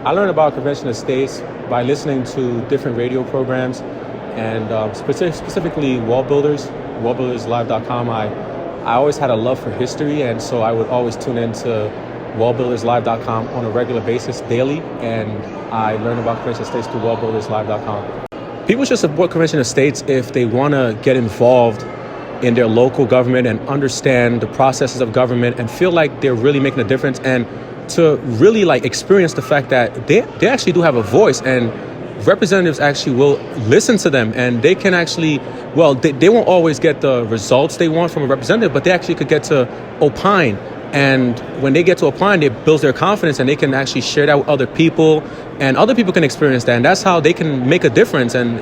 I learned about convention of states by listening to different radio programs and specifically wallbuilderslive.com. I always had a love for history, and so I would always tune into wallbuilderslive.com on a regular basis daily, and I learned about convention of states through wallbuilderslive.com. People should support convention of states if they want to get involved in their local government and understand the processes of government and feel like they're really making a difference, and to really experience the fact that they actually do have a voice, and representatives actually will listen to them, and they can actually, they won't always get the results they want from a representative, but they actually could get to opine. And when they get to opine, it builds their confidence, and they can actually share that with other people, and other people can experience that, and that's how they can make a difference. And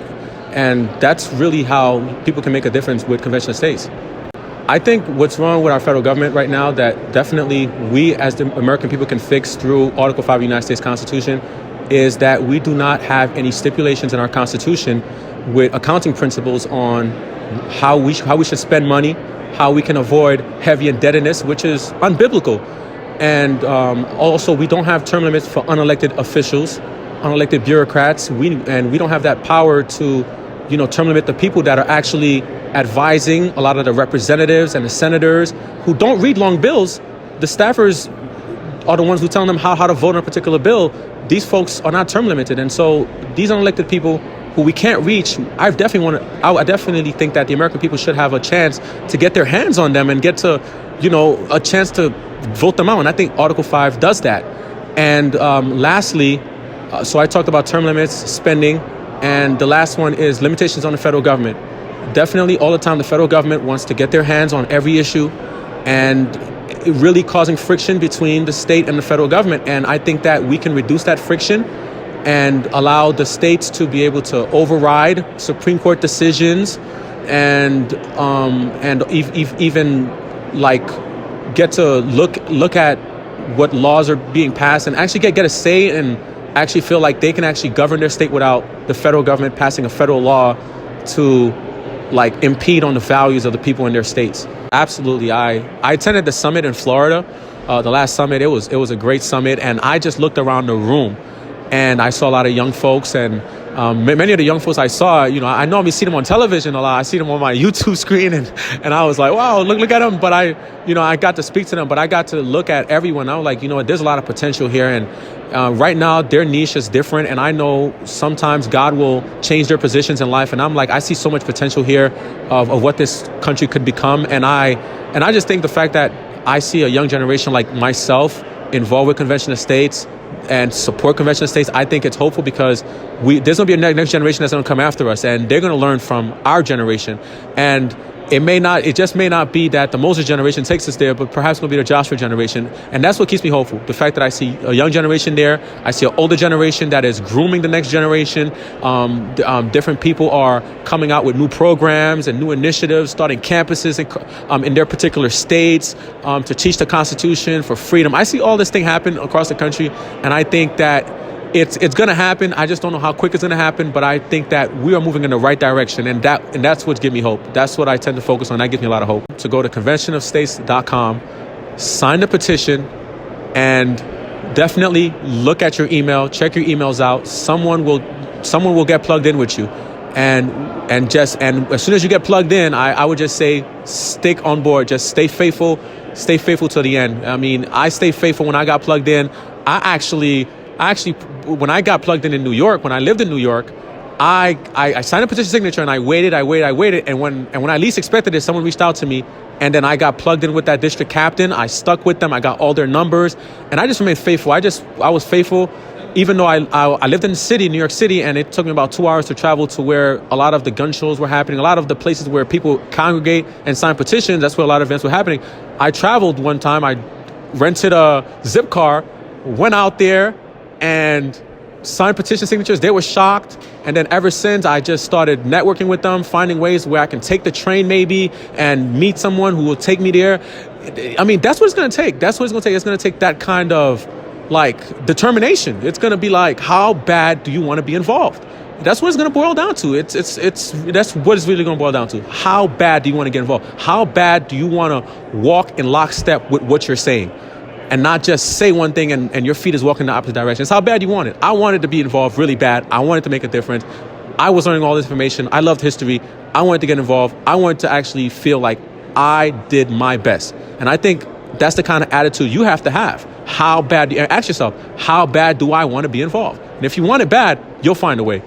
that's really how people can make a difference with convention of states. I think what's wrong with our federal government right now that definitely we as the American people can fix through Article 5 of the United States Constitution is that we do not have any stipulations in our Constitution with accounting principles on how we should spend money, how we can avoid heavy indebtedness, which is unbiblical. And also, we don't have term limits for unelected officials, unelected bureaucrats. We don't have that power to term limit the people that are actually advising a lot of the representatives and the senators who don't read long bills. The staffers are the ones who tell them how to vote on a particular bill. These folks are not term limited. And so these unelected people who we can't reach, I definitely think that the American people should have a chance to get their hands on them and get to, a chance to vote them out. And I think Article 5 does that. And lastly, so I talked about term limits, spending, and the last one is limitations on the federal government. Definitely all the time the federal government wants to get their hands on every issue, and it really causing friction between the state and the federal government. And I think that we can reduce that friction and allow the states to be able to override Supreme Court decisions and even get to look at what laws are being passed and actually get a say and actually feel like they can actually govern their state without the federal government passing a federal law to impede on the values of the people in their states. Absolutely. I attended the summit in Florida, the last summit. It was a great summit, and I just looked around the room and I saw a lot of young folks, and many of the young folks I saw, I normally see them on television a lot. I see them on my YouTube screen, and I was like, wow, look at them. But I got to speak to them, but I got to look at everyone. I was like, there's a lot of potential here. And right now their niche is different. And I know sometimes God will change their positions in life. And I'm like, I see so much potential here of what this country could become. And I just think the fact that I see a young generation like myself involved with convention of states and support convention of states, I think it's hopeful, because there's going to be a next generation that's going to come after us, and they're going to learn from our generation. And it just may not be that the Moses generation takes us there, but perhaps it'll be the Joshua generation. And that's what keeps me hopeful. The fact that I see a young generation there, I see an older generation that is grooming the next generation. Different people are coming out with new programs and new initiatives, starting campuses in their particular states to teach the Constitution for freedom. I see all this thing happen across the country, and I think that it's going to happen. I just don't know how quick it's going to happen, but I think that we are moving in the right direction, and that's what gives me hope. That's what I tend to focus on. That gives me a lot of hope. To go to conventionofstates.com, sign the petition, and definitely look at your email. Check your emails out. Someone will get plugged in with you, and as soon as you get plugged in, I would just say stick on board. Just stay faithful to the end. I mean, I stayed faithful when I got plugged in. I actually, when I got plugged in New York, when I lived in New York, I signed a petition signature, and I waited. And when I least expected it, someone reached out to me, and then I got plugged in with that district captain. I stuck with them. I got all their numbers, and I just remained faithful. I was faithful, even though I lived in the city, New York City, and it took me about 2 hours to travel to where a lot of the gun shows were happening, a lot of the places where people congregate and sign petitions. That's where a lot of events were happening. I traveled one time. I rented a zip car, went out there, and signed petition signatures. They were shocked. And then ever since, I just started networking with them, finding ways where I can take the train maybe and meet someone who will take me there. I mean, that's what it's going to take. It's going to take that kind of determination. It's going to be how bad do you want to be involved? That's what it's going to boil down to. That's what it's really going to boil down to. How bad do you want to get involved? How bad do you want to walk in lockstep with what you're saying? and not just say one thing and your feet is walking in the opposite direction. It's how bad you want it. I wanted to be involved really bad. I wanted to make a difference. I was learning all this information. I loved history. I wanted to get involved. I wanted to actually feel like I did my best. And I think that's the kind of attitude you have to have. How bad, ask yourself, how bad do I want to be involved? And if you want it bad, you'll find a way.